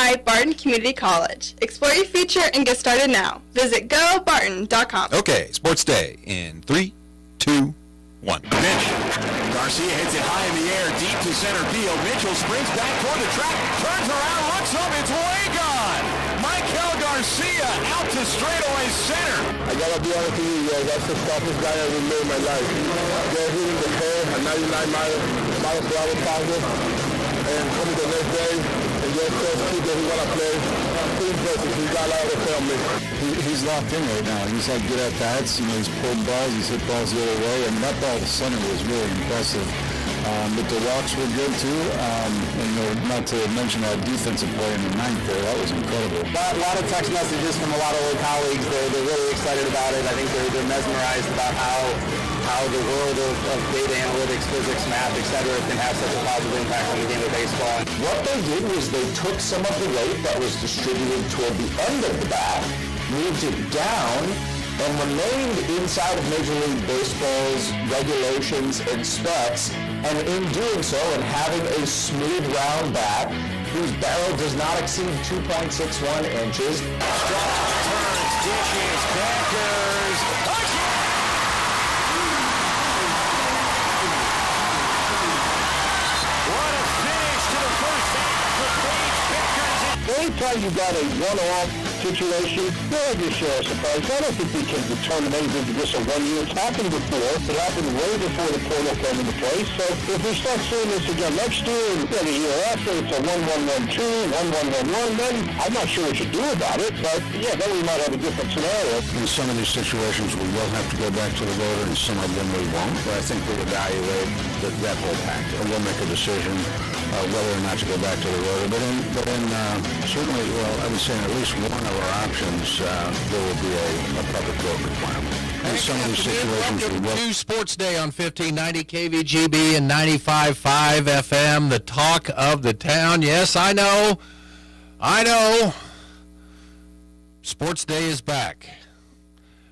by Barton Community College. Explore your future and get started now. Visit gobarton.com. Okay, Sports Day in 3, 2, 1. Mitch. Garcia hits it high in the air, deep to center field. Mitchell springs back toward the track, turns around, looks up, it's way gone. Michael Garcia out to straightaway center. I gotta be honest with you, yo, that's the toughest guy I've ever made in my life. They're hitting the pole at 99 miles per hour positive, and coming the next day, and just keep it, he wanna play. Pretty impressive. He's got a lot of film me. He's locked in right now. He's had good at bats. He's pulled balls. He's hit balls the other way. And that ball to center was really impressive. But the walks were good too. And not to mention that defensive play in the ninth there. That was incredible. A lot of text messages from a lot of old colleagues. They're really excited about it. I think they're mesmerized about how the world of data analytics, physics, math, etc. can have such a positive impact on the game of baseball. What they did was they took some of the weight that was distributed toward the end of the bat, moved it down, and remained inside of Major League Baseball's regulations and specs, and in doing so and having a smooth round bat whose barrel does not exceed 2.61 inches. Turns, dishes, backers. What a finish to the first half for Paige Pickers. Anytime you got a one-off situation, you're just surprised. I don't think we can determine anything to just a 1 year. It's happened before. It happened way before the portal came into place. So if we start seeing this again next year and the year after, it's a 1-1-1-2, 1-1-1-1, then I'm not sure what you do about it. But yeah, then we might have a different scenario. In some of these situations, we will have to go back to the voter, and some of them we won't. But I think we'll evaluate that whole package, and we'll make a decision whether or not to go back to the voter. But in certainly, well, I would say in at least one of our options, there will be a public vote requirement. And some of these situations we will. To Sports Day on 1590 KVGB and 95.5 FM, the talk of the town. Yes, I know. Sports Day is back.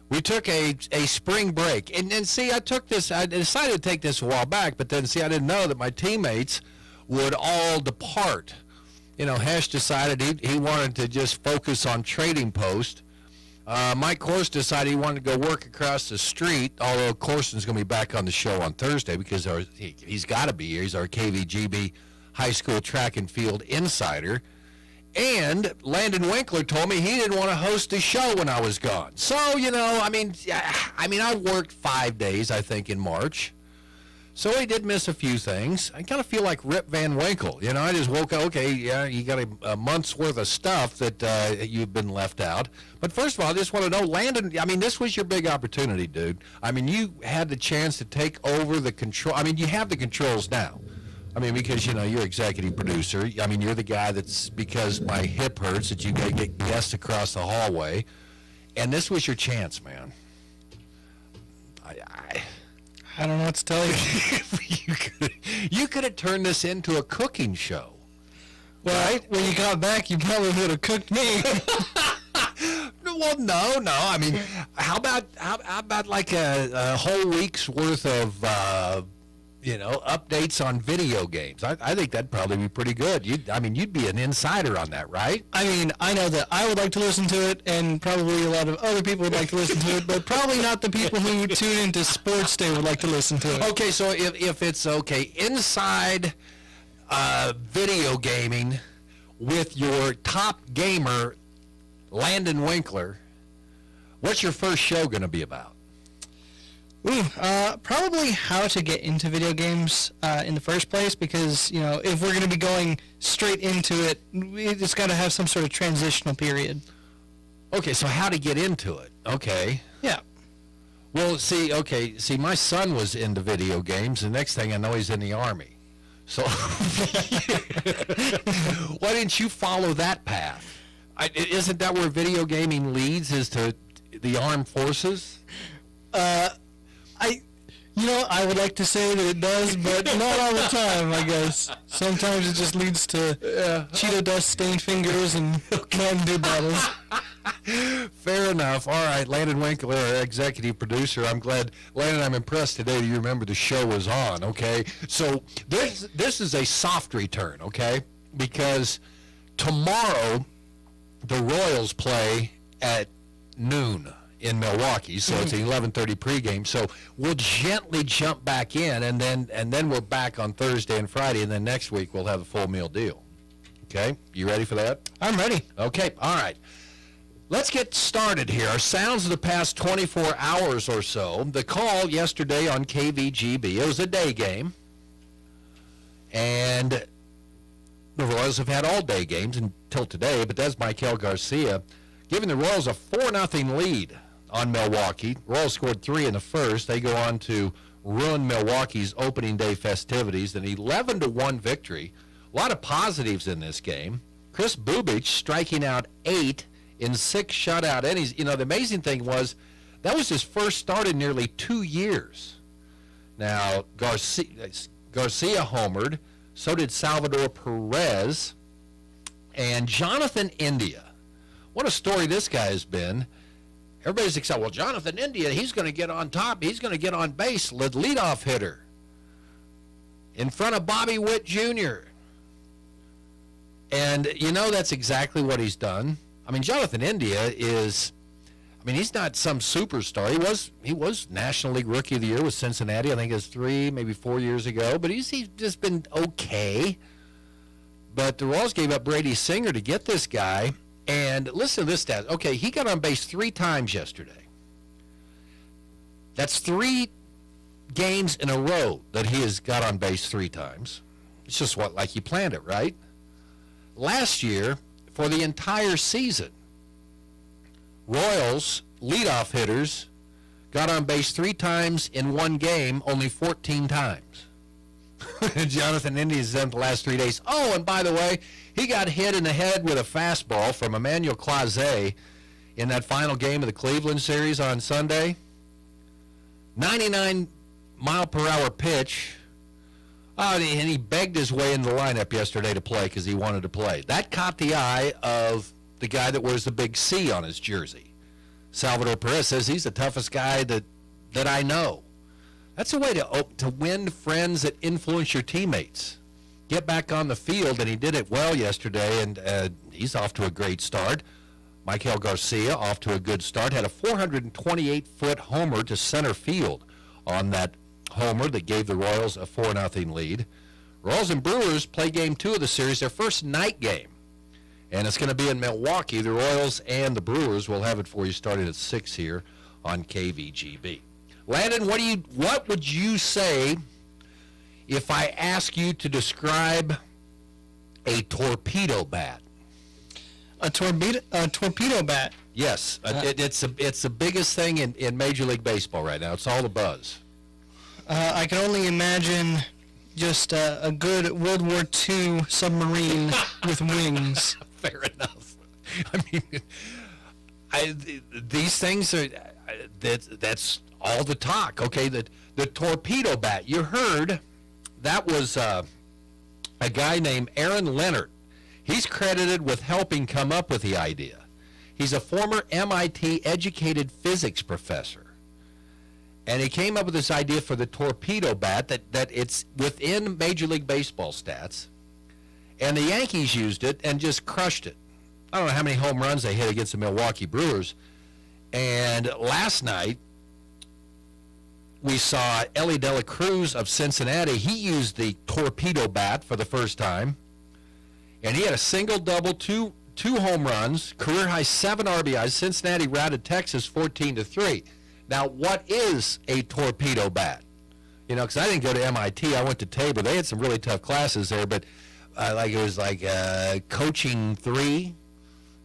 We took a spring break. And see, I decided to take this a while back, but then, see, I didn't know that my teammates would all depart. Hesh decided he wanted to just focus on Trading Post. Mike Corson decided he wanted to go work across the street, although Corson's going to be back on the show on Thursday because he's got to be here. He's our KVGB high school track and field insider. And Landon Winkler told me he didn't want to host the show when I was gone. So, I worked 5 days, I think, in March. So he did miss a few things. I kind of feel like Rip Van Winkle. I just woke up, okay, yeah, you got a month's worth of stuff that you've been left out. But first of all, I just want to know, Landon, this was your big opportunity, dude. You had the chance to take over the control. You have the controls now. Because, you're executive producer. You're the guy that's, because my hip hurts, that you got to get guests across the hallway. And this was your chance, man. I don't know what to tell you. You could have turned this into a cooking show. Well, right? When you got back, you probably would have cooked me. Well, no. How about like a whole week's worth of updates on video games? I think that'd probably be pretty good. You'd be an insider on that, right? I know that I would like to listen to it, and probably a lot of other people would like to listen to it, but probably not the people who tune into Sports Day would like to listen to it. Okay, so if it's okay, inside video gaming with your top gamer, Landon Winkler, what's your first show going to be about? Probably how to get into video games in the first place, because, if we're going to be going straight into it, we just got to have some sort of transitional period. Okay, so how to get into it. Okay. Yeah. Well, see, my son was into video games. The next thing I know, he's in the Army. So why didn't you follow that path? Isn't that where video gaming leads, is to the armed forces? I would like to say that it does, but not all the time, I guess. Sometimes it just leads to Cheeto dust stained fingers and Mountain Dew bottles. Fair enough. All right, Landon Winkler, our executive producer. I'm glad, Landon, I'm impressed today that you remember the show was on, okay? So this is a soft return, okay? Because tomorrow, the Royals play at noon in Milwaukee, so it's an 11:30 pregame. So we'll gently jump back in, and then we're back on Thursday and Friday, and then next week we'll have a full meal deal. Okay, you ready for that? I'm ready. Okay, all right. Let's get started here. Our sounds of the past 24 hours or so. The call yesterday on KVGB, it was a day game, and the Royals have had all-day games until today, but that's Michael Garcia giving the Royals a 4-0 lead on Milwaukee. Royals scored 3 in the first. They go on to ruin Milwaukee's opening day festivities, an 11-1 victory. A lot of positives in this game. Chris Bubich striking out 8 in 6 shutout innings. You know, the amazing thing was that was his first start in nearly 2 years. Now, Garcia homered. So did Salvador Perez and Jonathan India. What a story this guy has been. Everybody's excited. Well, Jonathan India, he's going to get on top. He's going to get on base. The leadoff hitter in front of Bobby Witt Jr. And, you know, that's exactly what he's done. I mean, Jonathan India is, I mean, he's not some superstar. He was National League Rookie of the Year with Cincinnati. I think it was 3, maybe 4 years ago. But he's just been okay. But the Royals gave up Brady Singer to get this guy. And listen to this stat. Okay, he got on base 3 times yesterday. That's 3 games in a row that he has got on base 3 times. It's just like he planned it, right? Last year, for the entire season, Royals leadoff hitters got on base 3 times in 1 game, only 14 times. Jonathan India's done the last 3 days. Oh, and by the way, he got hit in the head with a fastball from Emmanuel Clase in that final game of the Cleveland series on Sunday. 99-mile-per-hour pitch. Oh, and he begged his way in the lineup yesterday to play because he wanted to play. That caught the eye of the guy that wears the big C on his jersey. Salvador Perez says he's the toughest guy that I know. That's a way to win friends that influence your teammates. Get back on the field, and he did it well yesterday, and he's off to a great start. Michael Garcia off to a good start. Had a 428-foot homer to center field on that homer that gave the Royals a 4-0 lead. Royals and Brewers play game 2 of the series, their first night game. And it's going to be in Milwaukee. The Royals and the Brewers will have it for you starting at 6 here on KVGB. Landon, what would you say if I ask you to describe a torpedo bat? A torpedo bat? Yes. It's the biggest thing in Major League Baseball right now. It's all the buzz. I can only imagine just a good World War II submarine with wings. Fair enough. I mean, these things are, that's all the talk. Okay, the torpedo bat. You heard that was a guy named Aaron Leonard. He's credited with helping come up with the idea. He's a former MIT educated physics professor. And he came up with this idea for the torpedo bat that it's within Major League Baseball stats. And the Yankees used it and just crushed it. I don't know how many home runs they hit against the Milwaukee Brewers. And last night, we saw Ellie De La Cruz of Cincinnati. He used the torpedo bat for the first time. And he had a single, double, two home runs, career high 7 RBIs. Cincinnati routed Texas 14-3. Now, what is a torpedo bat? You know, because I didn't go to MIT. I went to Tabor. They had some really tough classes there, but it was like coaching 3,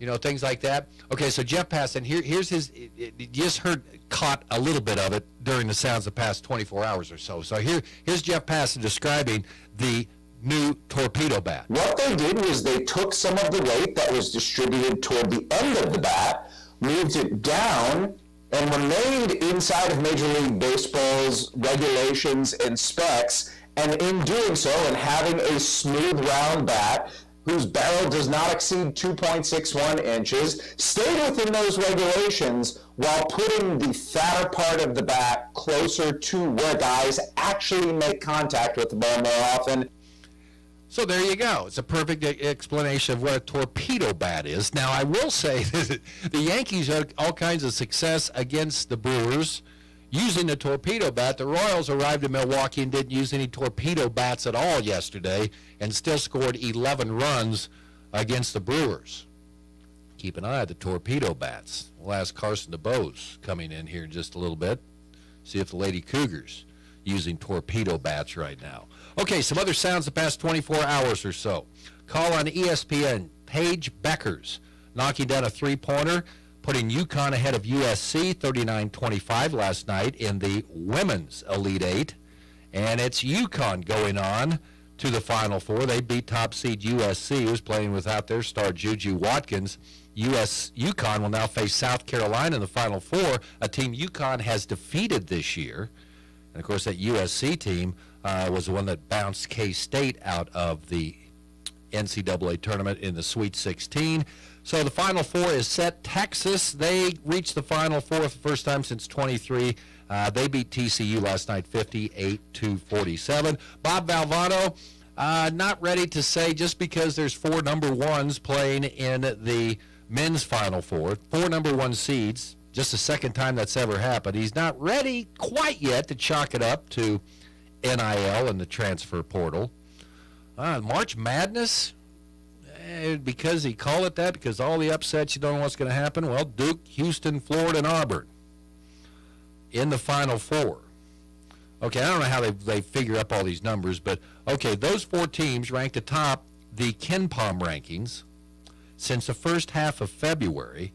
you know, things like that. Okay, so Jeff Passan, here's his, you just caught a little bit of it during the sounds the past 24 hours or so. So here's Jeff Passan describing the new torpedo bat. What they did was they took some of the weight that was distributed toward the end of the bat, moved it down, and remained inside of Major League Baseball's regulations and specs, and in doing so and having a smooth round bat whose barrel does not exceed 2.61 inches, stayed within those regulations while putting the fatter part of the bat closer to where guys actually make contact with the ball more often. So there you go. It's a perfect explanation of what a torpedo bat is. Now, I will say that the Yankees had all kinds of success against the Brewers using the torpedo bat. The Royals arrived in Milwaukee and didn't use any torpedo bats at all yesterday and still scored 11 runs against the Brewers. Keep an eye on the torpedo bats. We'll ask Carson DeBose coming in here in just a little bit. See if the Lady Cougars using torpedo bats right now. Okay, some other sounds the past 24 hours or so. Call on ESPN, Paige Beckers knocking down a three-pointer, putting UConn ahead of USC 39-25 last night in the Women's Elite Eight. And it's UConn going on to the Final Four. They beat top seed USC, who's playing without their star Juju Watkins. UConn will now face South Carolina in the Final Four, a team UConn has defeated this year. And, of course, that USC team was the one that bounced K-State out of the NCAA tournament in the Sweet 16. So the Final Four is set. Texas, they reached the Final Four for the first time since 23. They beat TCU last night 58-47. Bob Valvano, not ready to say just because there's 4 number ones playing in the men's Final Four, 4 number 1 seeds, just the second time that's ever happened. He's not ready quite yet to chalk it up to NIL and the transfer portal. March Madness, because he called it that, because all the upsets, you don't know what's going to happen. Well, Duke, Houston, Florida, and Auburn in the Final Four. Okay, I don't know how they figure up all these numbers, but, okay, those 4 teams ranked atop the KenPom rankings since the first half of February,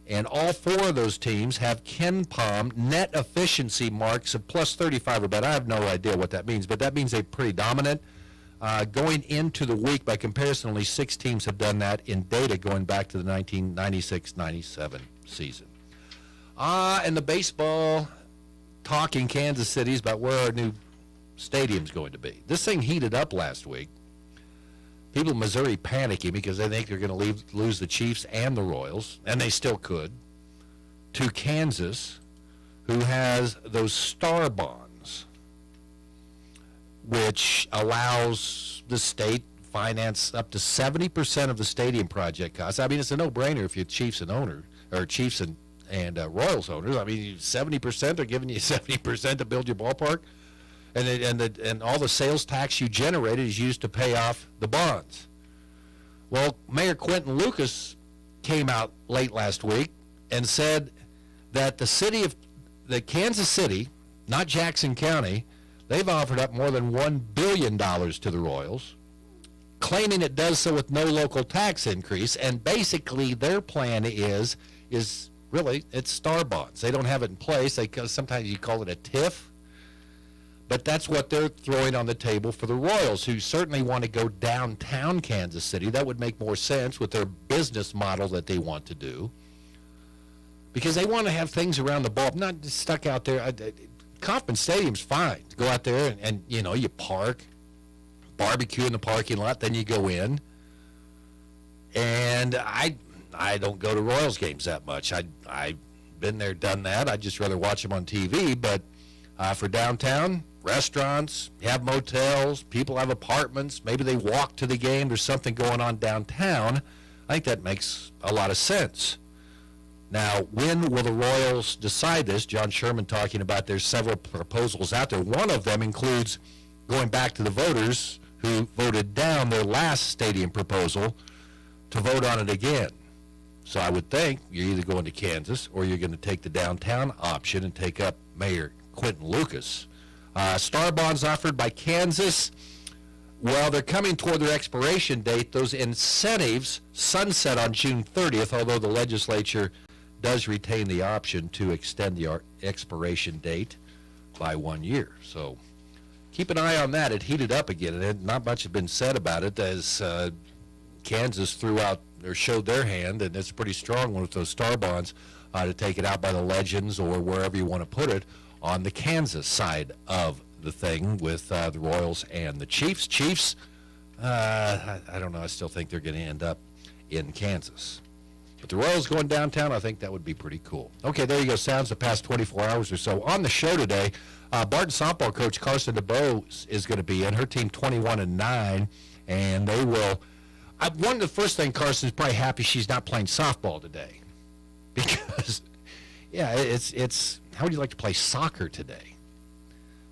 and all 4 of those teams have KenPom net efficiency marks of plus 35 or better. I have no idea what that means, but that means they're pretty dominant. Going into the week, by comparison, only 6 teams have done that in data going back to the 1996-97 season. And the baseball talk in Kansas City is about where our new stadium's going to be. This thing heated up last week. People in Missouri panicking because they think they're going to lose the Chiefs and the Royals, and they still could, to Kansas, who has those star bonds, which allows the state finance up to 70% of the stadium project costs. I mean, it's a no-brainer if you're Chiefs and Royals owners. I mean, 70%, they're giving you 70% to build your ballpark. And all the sales tax you generated is used to pay off the bonds. Well, Mayor Quentin Lucas came out late last week and said that the Kansas City, not Jackson County, they've offered up more than $1 billion to the Royals, claiming it does so with no local tax increase. And basically their plan is really, it's star bonds. They don't have it in place. Sometimes you call it a TIF. But that's what they're throwing on the table for the Royals, who certainly want to go downtown Kansas City. That would make more sense with their business model that they want to do. Because they want to have things around the ball, not just stuck out there. Kauffman Stadium's fine. Go out there and you park, barbecue in the parking lot, then you go in. And I don't go to Royals games that much. I've been there, done that. I'd just rather watch them on TV. But for downtown, restaurants, you have motels, people have apartments, maybe they walk to the game, there's something going on downtown. I think that makes a lot of sense. Now, when will the Royals decide this? John Sherman talking about there's several proposals out there. One of them includes going back to the voters who voted down their last stadium proposal to vote on it again. So I would think you're either going to Kansas or you're going to take the downtown option and take up Mayor Quentin Lucas. Star bonds offered by Kansas, well, they're coming toward their expiration date. Those incentives sunset on June 30th, although the legislature does retain the option to extend the expiration date by 1 year. So keep an eye on that. It heated up again, and not much has been said about it as Kansas threw out or showed their hand, and it's a pretty strong one with those star bonds to take it out by the Legends or wherever you want to put it on the Kansas side of the thing with the Royals and the Chiefs. Chiefs, I don't know. I still think they're going to end up in Kansas. But the Royals going downtown, I think that would be pretty cool. Okay, there you go. Sounds the past 24 hours or so. On the show today, Barton softball coach Carson DeBose is going to be in. Her team 21-9, and they will. One of the first thing, Carson's probably happy she's not playing softball today, because, yeah, it's. How would you like to play soccer today?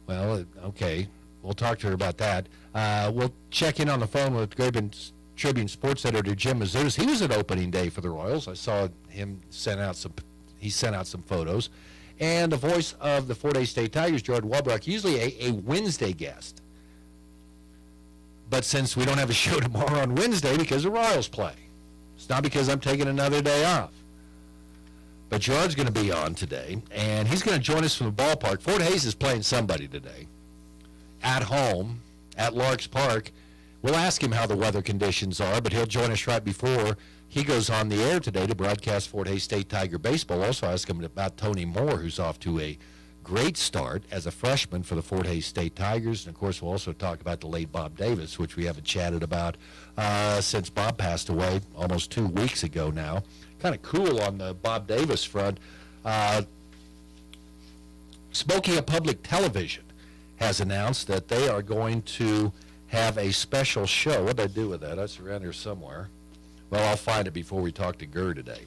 Well, okay, we'll talk to her about that. We'll check in on the phone with Great Bend Tribune sports editor Jim Mazzutis. He was at opening day for the Royals. I saw him sent out some photos. And the voice of the Fort Hays State Tigers, Jordan Walbrook, usually a Wednesday guest. But since we don't have a show tomorrow on Wednesday because the Royals play, it's not because I'm taking another day off. But Gerard's going to be on today, and he's going to join us from the ballpark. Fort Hays is playing somebody today at home at Larks Park. We'll ask him how the weather conditions are, but he'll join us right before he goes on the air today to broadcast Fort Hays State Tiger baseball. Also ask him about Tony Moore, who's off to a great start as a freshman for the Fort Hays State Tigers. And, of course, we'll also talk about the late Bob Davis, which we haven't chatted about since Bob passed away almost 2 weeks ago now. Kind of cool on the Bob Davis front. Spokane Public Television has announced that they are going to have a special show. What did I do with that? It's around here somewhere. Well, I'll find it before we talk to Gurr today.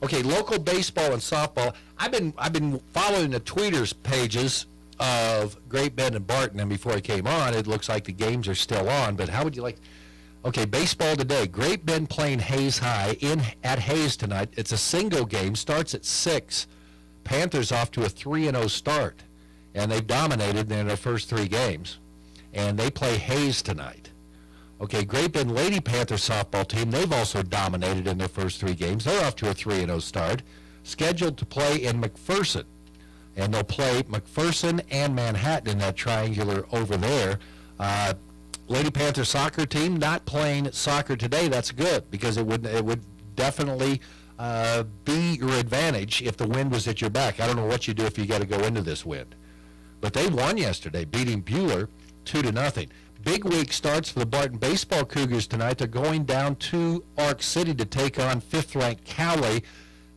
Okay, local baseball and softball. I've been following the tweeters pages of Great Bend and Barton, and before I came on, it looks like the games are still on. But how would you like? Okay, baseball today. Great Bend playing Hays High at Hays tonight. It's a single game. Starts at 6. Panthers off to a 3-0 start, and they've dominated in their first 3 games. And they play Hays tonight. Okay, Great Bend Lady Panther softball team, they've also dominated in their first 3 games. They're off to a 3-0 start, scheduled to play in McPherson. And they'll play McPherson and Manhattan in that triangular over there. Lady Panther soccer team not playing soccer today. That's good, because it would definitely be your advantage if the wind was at your back. I don't know what you do if you got to go into this wind. But they won yesterday, beating Buhler 2-0. Big week starts for the Barton Baseball Cougars tonight. They're going down to Ark City to take on 5th-ranked Cowley.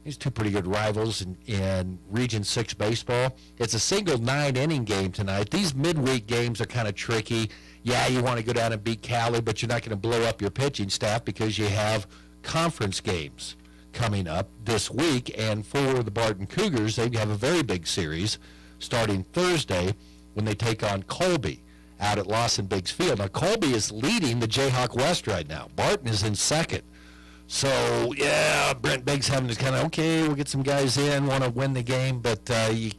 These 2 pretty good rivals in Region 6 baseball. It's a single 9-inning game tonight. These midweek games are kind of tricky. Yeah, you want to go down and beat Cowley, but you're not going to blow up your pitching staff because you have conference games coming up this week. And for the Barton Cougars, they have a very big series starting Thursday when they take on Colby out at Lawson Biggs Field. Now, Colby is leading the Jayhawk West right now. Barton is in second. So, yeah, Brent Biggs having to kind of, okay, we'll get some guys in, want to win the game, but you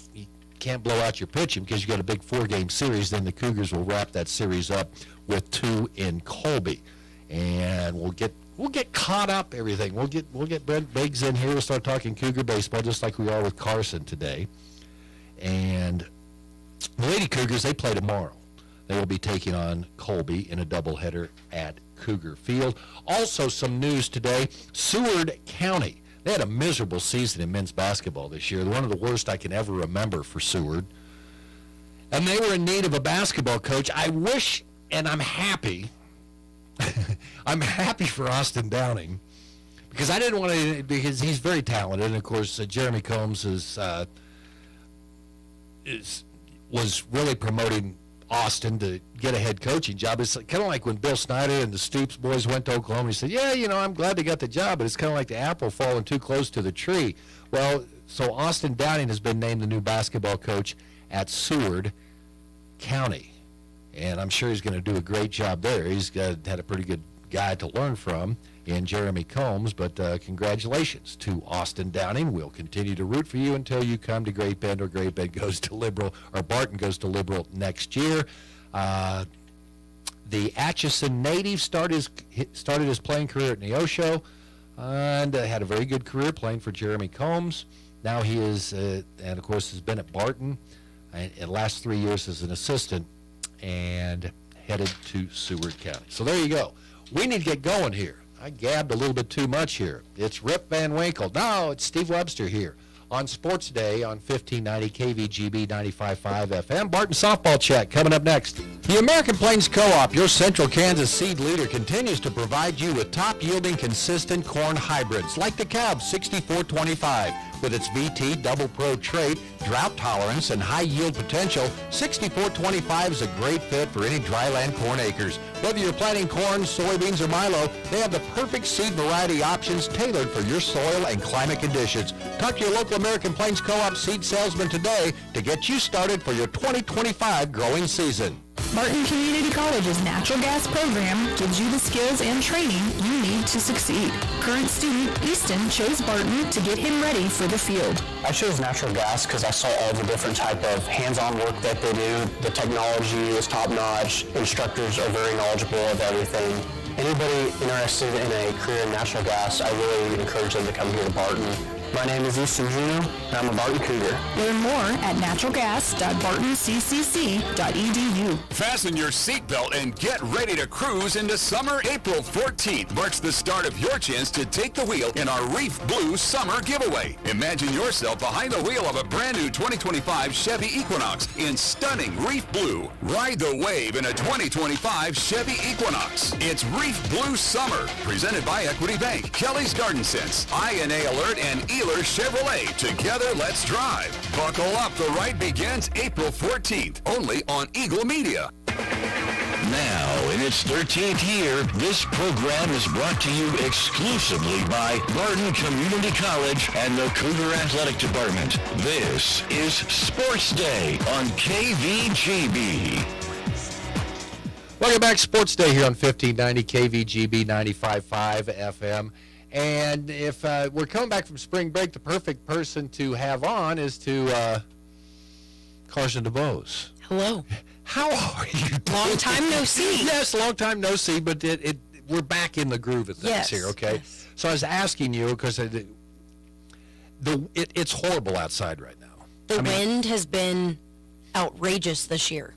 can't blow out your pitching because you got a big 4-game series. Then the Cougars will wrap that series up with 2 in Colby. And we'll get caught up everything. We'll get Brent Biggs in here. We'll start talking Cougar baseball just like we are with Carson today. And the Lady Cougars, they play tomorrow. They will be taking on Colby in a doubleheader at Cougar Field. Also, some news today, Seward County. They had a miserable season in men's basketball this year, one of the worst I can ever remember for Seward. And they were in need of a basketball coach. I wish, and I'm happy, I'm happy for Austin Downing, because I didn't want to, because he's very talented. And, of course, Jeremy Combs was really promoting Austin to get a head coaching job. It's kind of like when Bill Snyder and the Stoops boys went to Oklahoma. He said, yeah, I'm glad they got the job, but it's kind of like the apple falling too close to the tree. Well, so Austin Downing has been named the new basketball coach at Seward County, and I'm sure he's going to do a great job there. He's had a pretty good guy to learn from in Jeremy Combs, but congratulations to Austin Downing. We'll continue to root for you until you come to Great Bend, or Great Bend goes to Liberal, or Barton goes to Liberal next year. The Atchison native started his playing career at Neosho, and had a very good career playing for Jeremy Combs. Now he is, and of course has been at Barton in the last 3 years as an assistant, and headed to Seward County. So there you go. We need to get going here. I gabbed a little bit too much here. It's Rip Van Winkle. No, it's Steve Webster here on Sports Day on 1590 KVGB 95.5 FM. Barton Softball Chat coming up next. The American Plains Co-op, your Central Kansas seed leader, continues to provide you with top-yielding, consistent corn hybrids like the Cab 6425. With its VT Double Pro trait, drought tolerance, and high yield potential, 6425 is a great fit for any dryland corn acres. Whether you're planting corn, soybeans, or milo, they have the perfect seed variety options tailored for your soil and climate conditions. Talk to your local American Plains Co-op seed salesman today to get you started for your 2025 growing season. Barton Community College's natural gas program gives you the skills and training you need to succeed. Current student Easton chose Barton to get him ready for the field. I chose natural gas because I saw all the different type of hands-on work that they do. The technology is top-notch. Instructors are very knowledgeable of everything. Anybody interested in a career in natural gas, I really encourage them to come here to Barton. My name is Easton Juneau, and I'm a Barton Cougar. Learn more at naturalgas.bartoncc.edu. Fasten your seatbelt and get ready to cruise into summer. April 14th marks the start of your chance to take the wheel in our Reef Blue Summer Giveaway. Imagine yourself behind the wheel of a brand new 2025 Chevy Equinox in stunning Reef Blue. Ride the wave in a 2025 Chevy Equinox. It's Reef Blue Summer, presented by Equity Bank, Kelly's Garden Sense, INA Alert, and Ealer Chevrolet. Together, let's drive. Buckle up. The ride begins April 14th, only on Eagle Media. Now, in its 13th year, this program is brought to you exclusively by Barton Community College and the Cougar Athletic Department. This is Sports Day on KVGB. Welcome back, Sports Day here on 1590 KVGB 95.5 FM. And if we're coming back from spring break, the perfect person to have on is to Carson DeBose. Hello. How are you doing? Long time no see. Yes, long time no see, but we're back in the groove of things here, okay? Yes. So I was asking you, because it's horrible outside right now. The wind has been outrageous this year.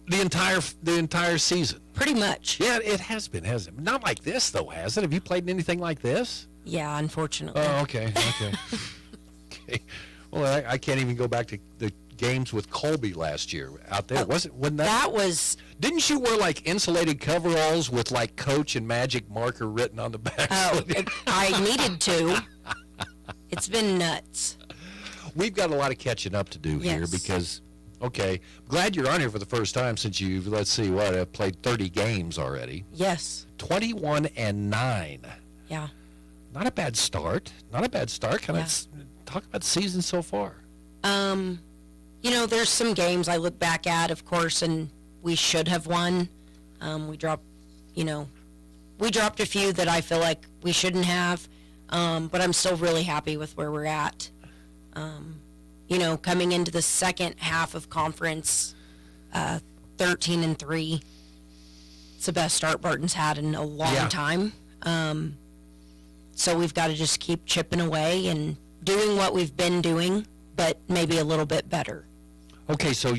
The entire season. Pretty much. Yeah, it has been, hasn't it? Not like this, though, has it? Have you played in anything like this? Yeah, unfortunately. Oh, okay. Okay. Well, I can't even go back to the games with Colby last year out there. Wasn't that was... Didn't you wear, like, insulated coveralls with, like, Coach and Magic marker written on the back? Oh, I needed to. It's been nuts. We've got a lot of catching up to do here because... Okay, glad you're on here for the first time since you've, played 30 games already. Yes. 21-9. Yeah. Not a bad start. Kind of talk about the season so far. There's some games I look back at, of course, and we should have won. We dropped a few that I feel like we shouldn't have, but I'm still really happy with where we're at. Coming into the second half of conference, 13-3. It's the best start Barton's had in a long time. So we've got to just keep chipping away and doing what we've been doing, but maybe a little bit better. Okay, so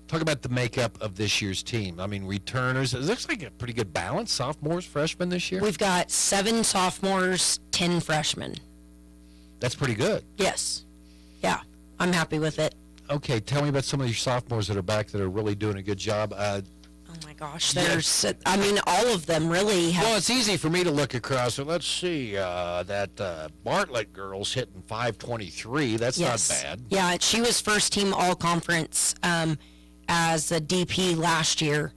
talk about the makeup of this year's team. I mean, returners. It looks like a pretty good balance. Sophomores, freshmen this year? We've got 7 sophomores, 10 freshmen. That's pretty good. Yes. Yeah, I'm happy with it. Okay, tell me about some of your sophomores that are back that are really doing a good job. Oh, my gosh. All of them really have... Well, it's easy for me to look across. So let's see. That Bartlett girl's hitting .523. That's not bad. Yeah, she was first team all-conference as a DP last year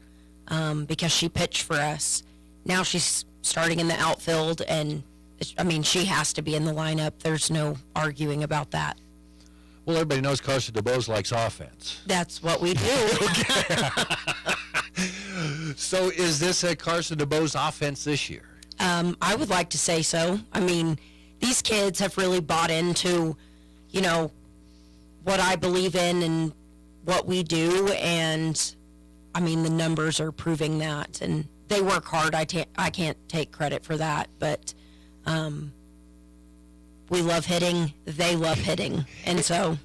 because she pitched for us. Now she's starting in the outfield, and she has to be in the lineup. There's no arguing about that. Well, everybody knows Carson DeBose likes offense. That's what we do. So is this a Carson DeBose offense this year? I would like to say so. These kids have really bought into, what I believe in and what we do, and, the numbers are proving that. And they work hard. I can't take credit for that, but... we love hitting. They love hitting. And so...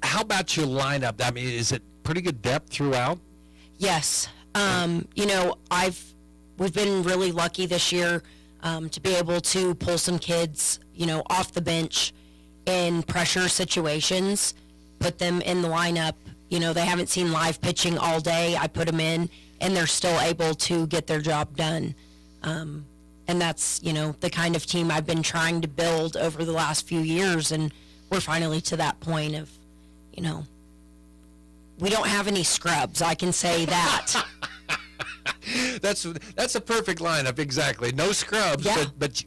How about your lineup? Is it pretty good depth throughout? Yes. We've been really lucky this year. to be able to pull some kids, off the bench in pressure situations, put them in the lineup. They haven't seen live pitching all day. I put them in, and they're still able to get their job done. And that's, the kind of team I've been trying to build over the last few years, and we're finally to that point of, we don't have any scrubs. I can say that. That's a perfect lineup, exactly. No scrubs, Yeah. but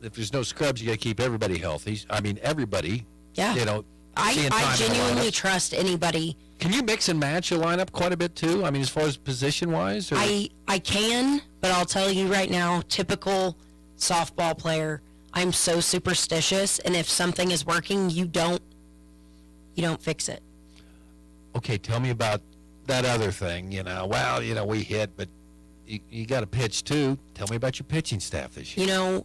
if there's no scrubs, you got to keep everybody healthy. I mean, everybody. Yeah. seeing time I in the genuinely lineup. trust anybody. Can you mix and match your lineup quite a bit too? I mean, as far as position-wise? Or? I can, but I'll tell you right now, typical softball player, I'm so superstitious, and if something is working, you don't fix it. Okay, tell me about that other thing. We hit, but you got to pitch too. Tell me about your pitching staff this year.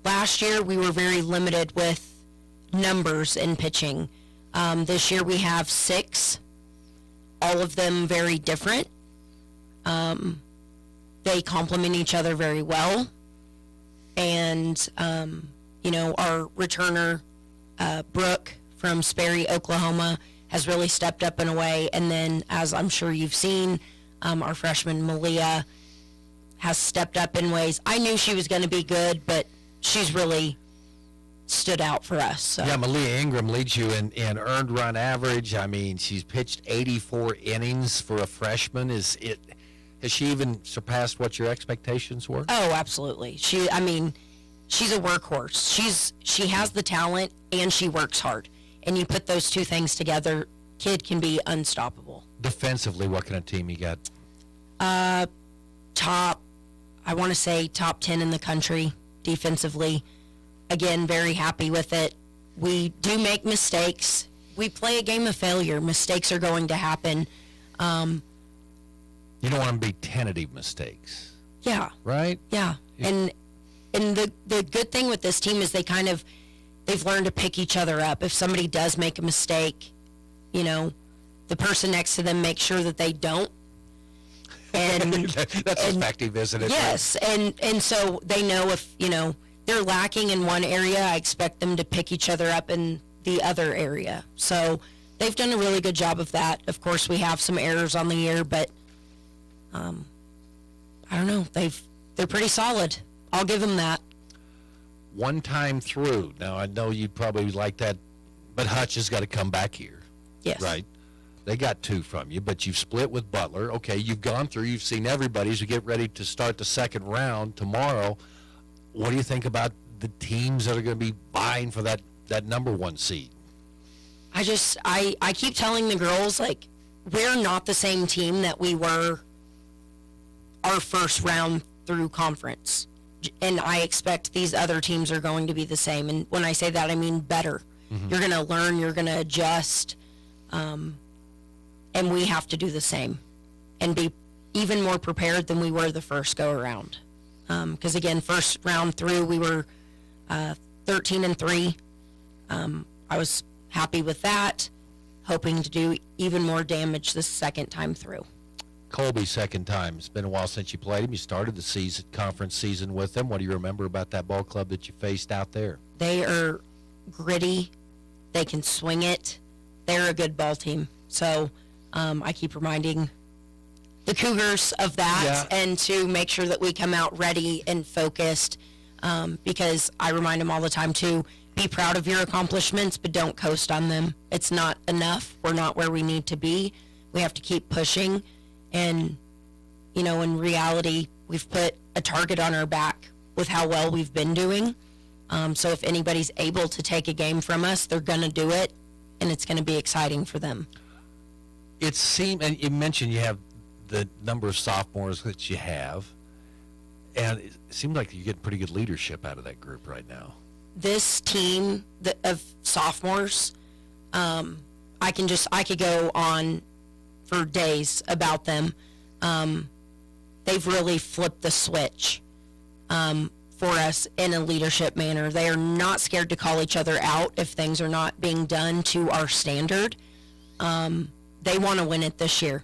Last year we were very limited with numbers in pitching. This year we have 6, all of them very different. They complement each other very well. And, our returner, Brooke from Sperry, Oklahoma, has really stepped up in a way. And then, as I'm sure you've seen, our freshman Malia has stepped up in ways. I knew she was going to be good, but she's really stood out for us. So. Yeah, Malia Ingram leads you in earned run average. I mean, she's pitched 84 innings for a freshman. Has she even surpassed what your expectations were? Oh, absolutely. She's a workhorse. She has the talent and she works hard. And you put those two things together, kid can be unstoppable. Defensively, what kind of team you got? Top 10 in the country defensively. Again, very happy with it. We do make mistakes. We play a game of failure. Mistakes are going to happen. You don't want them to be tentative mistakes. Yeah. Right? Yeah. And the good thing with this team is they've learned to pick each other up. If somebody does make a mistake, the person next to them makes sure that they don't. And that's effective, isn't it? Yes. And so they know if, they're lacking in one area, I expect them to pick each other up in the other area. So they've done a really good job of that. Of course, we have some errors on the year, but I don't know. They're pretty solid. I'll give them that. One time through. Now, I know you'd probably like that, but Hutch has got to come back here. Yes. Right? They got 2 from you, but you've split with Butler. Okay, you've gone through. You've seen everybody as we get ready to start the second round tomorrow. What do you think about the teams that are going to be vying for that number 1 seed? I keep telling the girls, we're not the same team that we were our first round through conference. And I expect these other teams are going to be the same. And when I say that, I mean better. Mm-hmm. You're going to learn, you're going to adjust, and we have to do the same and be even more prepared than we were the first go-around. Because, again, first round through, we were 13-3. I was happy with that, hoping to do even more damage this second time through. Colby, second time. It's been a while since you played him. You started the conference season with them. What do you remember about that ball club that you faced out there? They are gritty. They can swing it. They're a good ball team. So I keep reminding the Cougars of that and to make sure that we come out ready and focused because I remind them all the time, too, be proud of your accomplishments, but don't coast on them. It's not enough. We're not where we need to be. We have to keep pushing. And, in reality, we've put a target on our back with how well we've been doing. So if anybody's able to take a game from us, they're going to do it, and it's going to be exciting for them. It seemed, and you mentioned you have the number of sophomores that you have, and it seems like you're getting pretty good leadership out of that group right now. This team of sophomores, I could go on for days about them. They've really flipped the switch for us in a leadership manner. They are not scared to call each other out if things are not being done to our standard. They want to win it this year,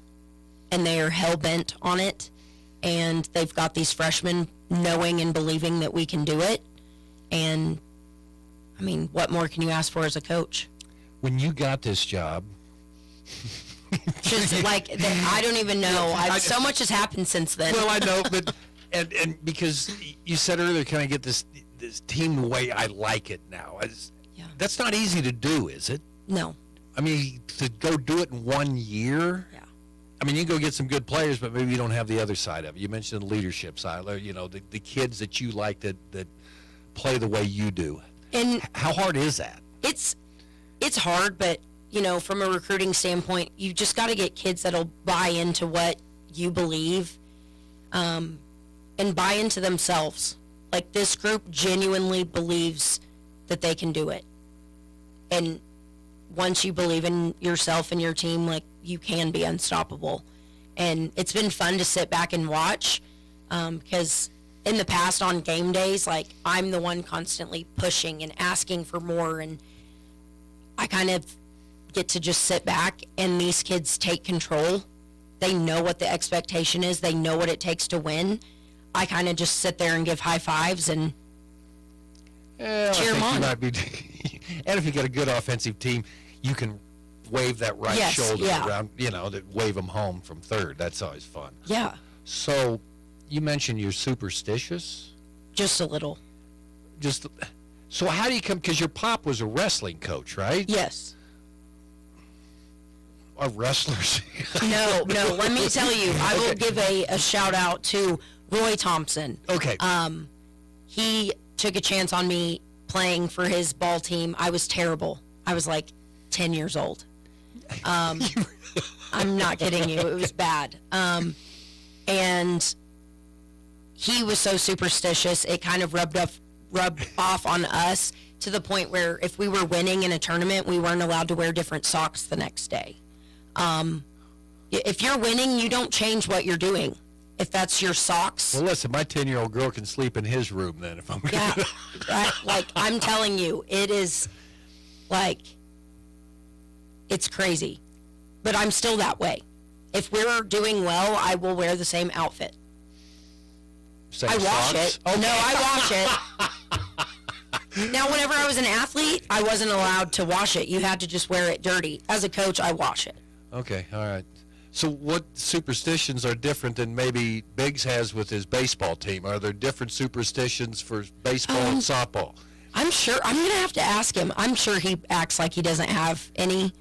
and they are hell-bent on it. and they've got these freshmen knowing and believing that we can do it. And, I mean, what more can you ask for as a coach? When you got this job... Just like, I don't even know. So much has happened since then. Well, I know, but... And because you said earlier, can I get this team the way I like it now? That's not easy to do, is it? No. I mean, to go do it in 1 year? Yeah. I mean, you can go get some good players, but maybe you don't have the other side of it. You mentioned the leadership side, you know, the kids that you like that play the way you do. And how hard is that? It's hard, but, you know, from a recruiting standpoint, you just got to get kids that'll buy into what you believe, and buy into themselves. Like, this group genuinely believes that they can do it. And once you believe in yourself and your team, like, you can be unstoppable. And it's been fun to sit back and watch, because in the past on game days, like, I'm the one constantly pushing and asking for more, and I kind of get to just sit back and these kids take control. They know what the expectation is. They know what it takes to win. I kind of just sit there and give high fives and cheer them on. And if you got a good offensive team, you can wave that right shoulder around, you know, that wave them home from third. That's always fun. Yeah. So you mentioned you're superstitious? Just a little. So how do you come, because your pop was a wrestling coach, right? Yes. Are wrestlers? No, let me tell you, I will give a shout out to Roy Thompson. Okay. He took a chance on me playing for his ball team. I was terrible. I was like 10 years old. I'm not kidding you. It was bad. And he was so superstitious, it kind of rubbed off on us to the point where if we were winning in a tournament, we weren't allowed to wear different socks the next day. If you're winning, you don't change what you're doing. If that's your socks. Well, listen, my 10-year-old girl can sleep in his room then if I'm right? Like, I'm telling you, it is, like, it's crazy. But I'm still that way. If we're doing well, I will wear the same outfit. I wash it. Okay. No, I wash it. Now, whenever I was an athlete, I wasn't allowed to wash it. You had to just wear it dirty. As a coach, I wash it. Okay, all right. So what superstitions are different than maybe Biggs has with his baseball team? Are there different superstitions for baseball and softball? I'm sure. I'm going to have to ask him. I'm sure he acts like he doesn't have any,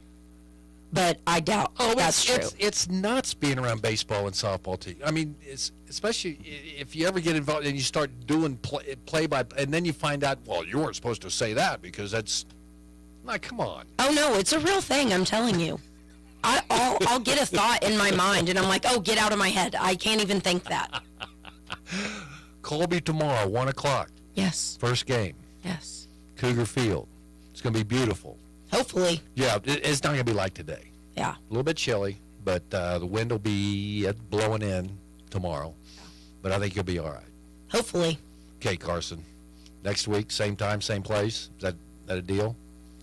but I doubt that's true. It's nuts being around baseball and softball team. I mean, especially if you ever get involved and you start doing play by, and then you find out, well, you weren't supposed to say that because that's, like, come on. Oh, no, it's a real thing, I'm telling you. I'll get a thought in my mind, and I'm like, oh, get out of my head. I can't even think that. Colby tomorrow, 1 o'clock. Yes. First game. Yes. Cougar Field. It's going to be beautiful. Hopefully. Yeah, it's not going to be like today. Yeah. A little bit chilly, but the wind will be blowing in tomorrow. But I think you'll be all right. Hopefully. Okay, Carson. Next week, same time, same place. Is that a deal?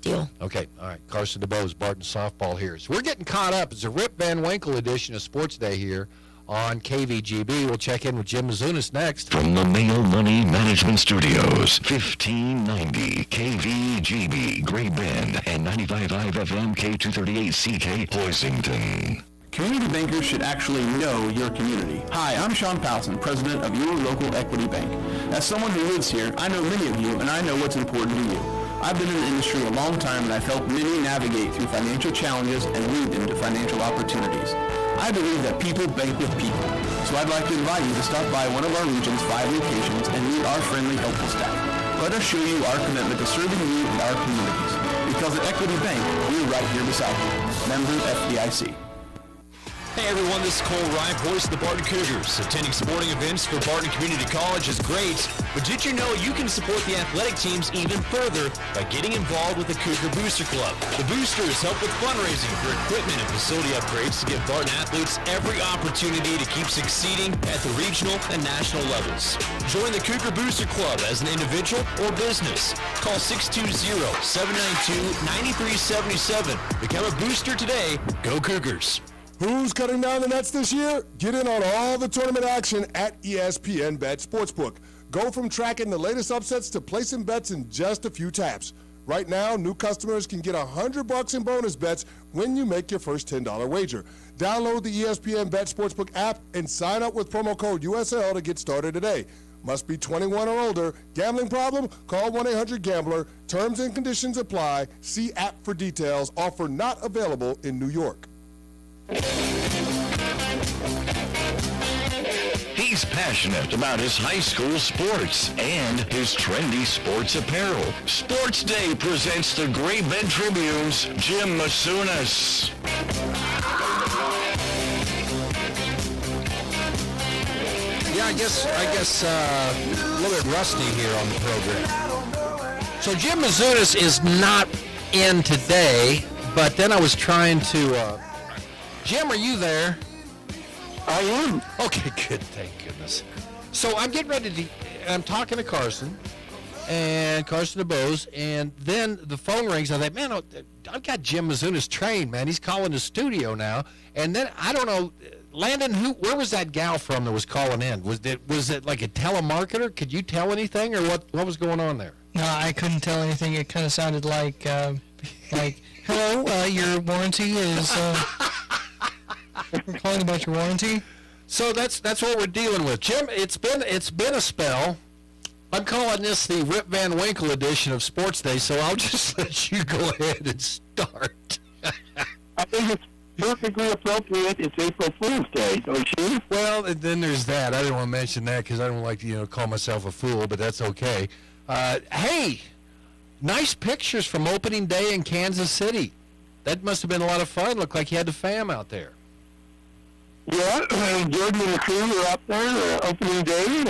Deal. Okay, all right. Carson DeBose, Barton Softball here. So we're getting caught up. It's a Rip Van Winkle edition of Sports Day here on KVGB. We'll check in with Jim Mazunas next. From the Mail Money Management Studios, 1590 KVGB, Great Bend, and 95.5 FM K238CK, Hoisington. Community bankers should actually know your community. Hi, I'm Sean Powson, president of your local Equity Bank. As someone who lives here, I know many of you, and I know what's important to you. I've been in the industry a long time, and I've helped many navigate through financial challenges and lead them to financial opportunities. I believe that people bank with people, so I'd like to invite you to stop by one of our region's 5 locations and meet our friendly, helpful staff. Let us show you our commitment to serving you and our communities. Because at Equity Bank, we're right here beside you. Member FDIC. Hey everyone, this is Cole Ryan, voice of the Barton Cougars. Attending sporting events for Barton Community College is great, but did you know you can support the athletic teams even further by getting involved with the Cougar Booster Club? The Boosters help with fundraising for equipment and facility upgrades to give Barton athletes every opportunity to keep succeeding at the regional and national levels. Join the Cougar Booster Club as an individual or business. Call 620-792-9377. Become a booster today. Go Cougars. Who's cutting down the nets this year? Get in on all the tournament action at ESPN Bet Sportsbook. Go from tracking the latest upsets to placing bets in just a few taps. Right now, new customers can get $100 in bonus bets when you make your first $10 wager. Download the ESPN Bet Sportsbook app and sign up with promo code USL to get started today. Must be 21 or older. Gambling problem? Call 1-800-GAMBLER. Terms and conditions apply. See app for details. Offer not available in New York. He's passionate about his high school sports and his trendy sports apparel. Sports Day presents the Great Bend Tribune's Jim Masunas. Yeah, I guess a little bit rusty here on the program. So Jim Masunas is not in today, but then I was trying to... Jim, are you there? I am. Okay, good. Thank goodness. So I'm getting ready to... I'm talking to Carson, and Carson DeBose, and then the phone rings. I think, man, I've got Jim Masunas trained, man. He's calling the studio now. And then, I don't know, Landon, where was that gal from that was calling in? Was it like a telemarketer? Could you tell anything, or what was going on there? No, I couldn't tell anything. It kind of sounded like, hello, your warranty is... We're calling about your warranty. So that's what we're dealing with, Jim. It's been a spell. I'm calling this the Rip Van Winkle edition of Sports Day, so I'll just let you go ahead and start. I think it's perfectly appropriate. It's April Fool's Day, don't you? Well, and then there's that. I didn't want to mention that because I don't like to call myself a fool, but that's okay. Hey, nice pictures from opening day in Kansas City. That must have been a lot of fun. Looked like you had the fam out there. Yeah, Jordan and the crew were up there opening day.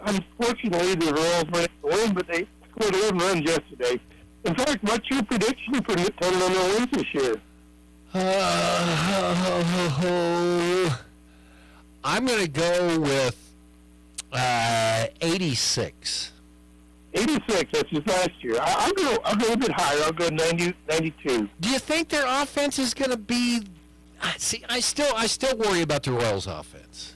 Unfortunately, the Royals went to win, but they scored 11 runs yesterday. In fact, what's your prediction for the tournament wins this year? I'm going to go with 86. 86, that's just last year. I'll go a bit higher. I'll go 90, 92. Do you think their offense is going to be... See, I still worry about the Royals' offense.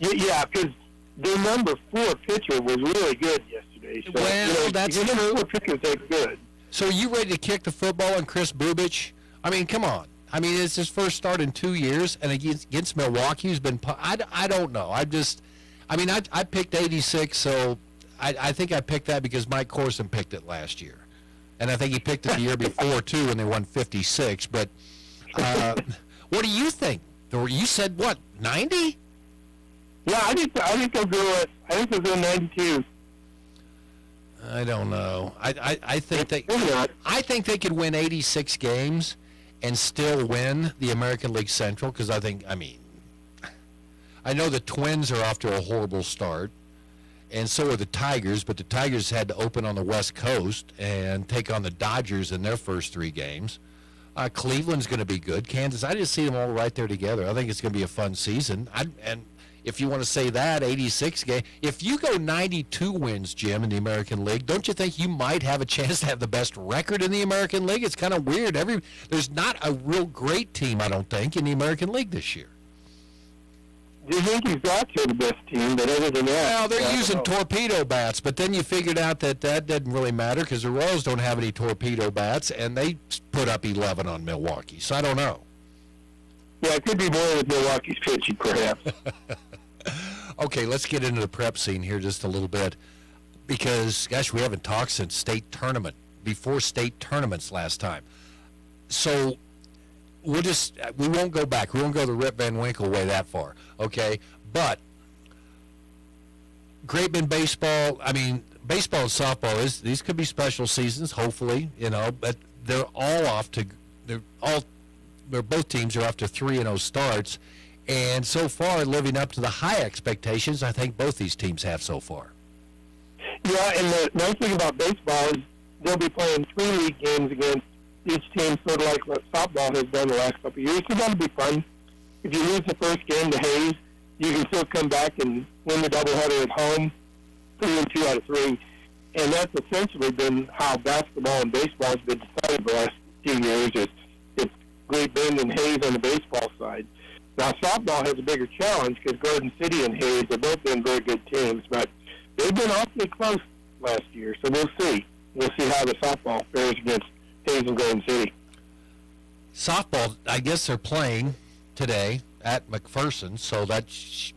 Yeah, because their number 4 pitcher was really good yesterday. So, well, that's true. Number 4 pitchers are good. So are you ready to kick the football on Chris Bubich? I mean, come on. I mean, it's his first start in 2 years, and against Milwaukee, who's been... I don't know. I picked 86, so I think I picked that because Mike Corson picked it last year. And I think he picked it the year before, too, when they won 56. But... what do you think? You said what, 90? Yeah, I think they'll go 92. I don't know. I think they could win 86 games and still win the American League Central because I know the Twins are off to a horrible start, and so are the Tigers, but the Tigers had to open on the West Coast and take on the Dodgers in their first 3 games. Cleveland's going to be good. Kansas, I just see them all right there together. I think it's going to be a fun season. And if you want to say that, 86 game. If you go 92 wins, Jim, in the American League, don't you think you might have a chance to have the best record in the American League? It's kind of weird. There's not a real great team, I don't think, in the American League this year. The Yankees got to the best team, but other than that... Well, they're using torpedo bats, but then you figured out that didn't really matter because the Royals don't have any torpedo bats, and they put up 11 on Milwaukee, so I don't know. Yeah, it could be more with Milwaukee's pitching, perhaps. Okay, let's get into the prep scene here just a little bit because, gosh, we haven't talked since before state tournaments last time. So... we won't go back. We won't go the Rip Van Winkle way that far, okay? But Great Bend baseball, baseball and softball, these could be special seasons, hopefully, but they're both teams are off to 3-0 starts, and so far living up to the high expectations I think both these teams have so far. Yeah, and the nice thing about baseball is they'll be playing 3 league games against each team, sort of like what softball has done the last couple of years. So that'll be fun. If you lose the first game to Hayes, you can still come back and win the doubleheader at home, put in 2 out of 3. And that's essentially been how basketball and baseball has been decided the last few years. It's Great Bend and Hayes on the baseball side. Now, softball has a bigger challenge because Garden City and Hayes have both been very good teams, but they've been awfully close last year, so we'll see. We'll see how the softball fares against Hayes and Garden City. Softball, I guess they're playing today at McPherson, so that's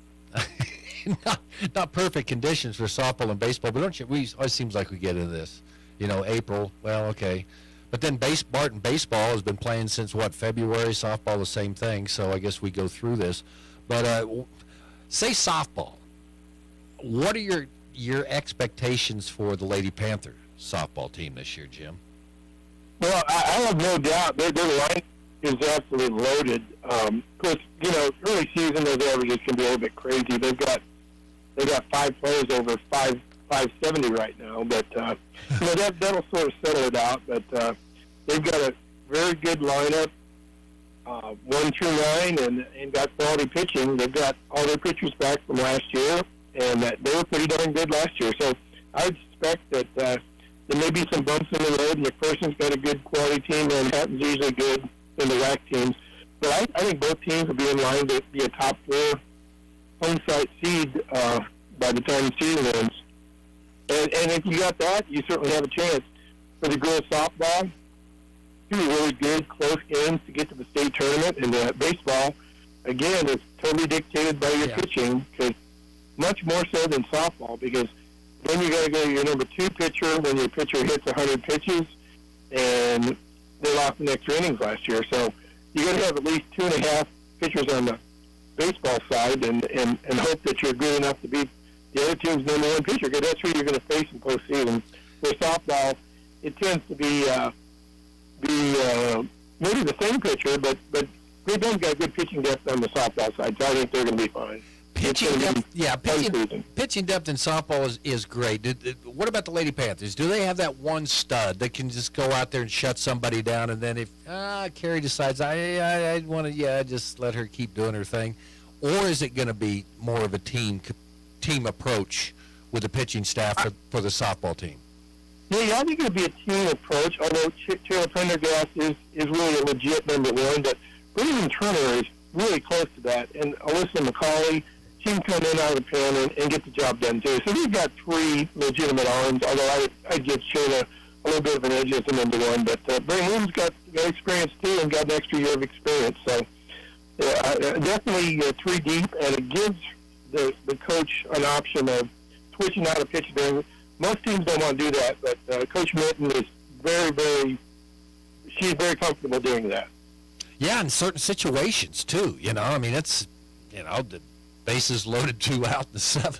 not perfect conditions for softball and baseball, but don't you? We always seems like we get into this, April. Well, okay, but then Barton baseball has been playing since February. Softball the same thing, so I guess we go through this. But say softball. What are your expectations for the Lady Panther softball team this year, Jim? Well, I have no doubt their line is absolutely loaded. Of course, early season those averages can be a little bit crazy. They've got 5 players over 570 right now, but that'll sort of settle it out. But they've got a very good lineup, 1 through 9, and got quality pitching. They've got all their pitchers back from last year, and they were pretty darn good last year. So I would expect that there may be some bumps in the road. McPherson's got a good quality team, and Manhattan's usually good in the WAC teams. But I think both teams will be in line to be a top 4 home site seed by the time the season ends. And if you got that, you certainly have a chance. For the girls softball, 2 really good, close games to get to the state tournament. And baseball, again, is totally dictated by your pitching, because much more so than softball, because then you got to go to your number 2 pitcher when your pitcher hits 100 pitches, and they lost the extra innings last year. So you got to have at least 2.5 pitchers on the baseball side, and hope that you're good enough to beat the other team's number 1 pitcher, because that's who you're going to face in postseason. For softball, it tends to be maybe the same pitcher, but Great Bend's got good pitching depth on the softball side, so I think they're going to be fine. Pitching depth in softball is great. What about the Lady Panthers? Do they have that one stud that can just go out there and shut somebody down, and then if Carrie decides I want to, just let her keep doing her thing? Or is it going to be more of a team approach with the pitching staff for the softball team? Yeah, I think it'll be a team approach, although Taylor Prendergast is really a legit number 1, but Brittany Turner is really close to that, and Alyssa McCauley, she can come in out of the pen and get the job done, too. So we've got 3 legitimate arms, although I'd give Shayna a little bit of an edge as the number 1. But Brittany Williams got experience, too, and got an extra year of experience. So definitely 3 deep, and it gives the coach an option of switching out a pitcher. Most teams don't want to do that, but Coach Minton is she's very comfortable doing that. Yeah, in certain situations, too. It's, the bases loaded 2 out in the 7th.